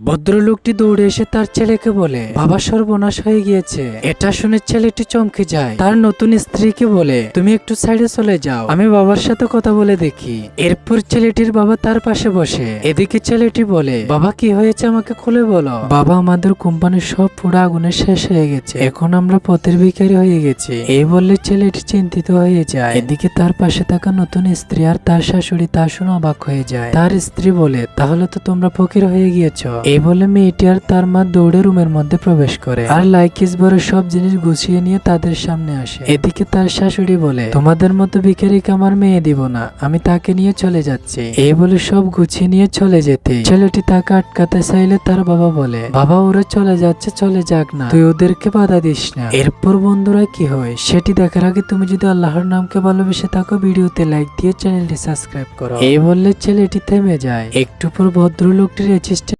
ভদ্রলোকটি দৌড়ে এসে তার ছেলেকে বলে, বাবা সর্বনাশ হয়ে গিয়েছে। এটা শুনে ছেলেটি চমকে যায়। তার নতুন স্ত্রীকে বলে, তুমি একটু সাইডে চলে যাও, আমি বাবার সাথে কথা বলে দেখি। এরপর ছেলেটির বাবা তার পাশে বসে। এদিকে ছেলেটি বলে, বাবা কি হয়েছে আমাকে খুলে বলো। বাবা, আমাদের কোম্পানির সব পুরো আগুনে শেষ হয়ে গেছে, এখন আমরা পথের ভিখারি হয়ে গেছি। এই বললে ছেলেটি চিন্তিত হয়ে যায়। এদিকে তার পাশে থাকা নতুন স্ত্রী আর তার শাশুড়ি তা শুনে অবাক হয়ে যায়। তার স্ত্রী বলে, তাহলে তো তোমরা ফকির হয়ে গিয়েছো। এই বলে মেয়েটি আর তার মা দৌড়ে রুমের মধ্যে প্রবেশ করে আর লাইকিস ভরে সব জিনিস গুছিয়ে নিয়ে তাদের সামনে আসে। এদিকে তার শাশুড়ি বলে, তোমাদের মতো ভিখারিকে আমার মেয়ে দিব না, আমি তাকে নিয়ে চলে যাচ্ছি। এই বলে সব গুছিয়ে নিয়ে চলে যেতে ছেলেটি তাকে আটকাতে চাইলে তার বাবা বলে, বাবা ওরা চলে যাচ্ছে, চলে যাক না, তুই ওদেরকে বাধা দিস না। এরপর বন্ধুরা কি হয় সেটি দেখার আগে তুমি যদি আল্লাহর নামকে ভালোবেসে থাকো, ভিডিওতে লাইক দিয়ে চ্যানেলটি সাবস্ক্রাইব করো। এই বললে ছেলেটি থেমে যায়। একটু পর ভদ্রলোকটির অ্যাসিস্ট্যান্ট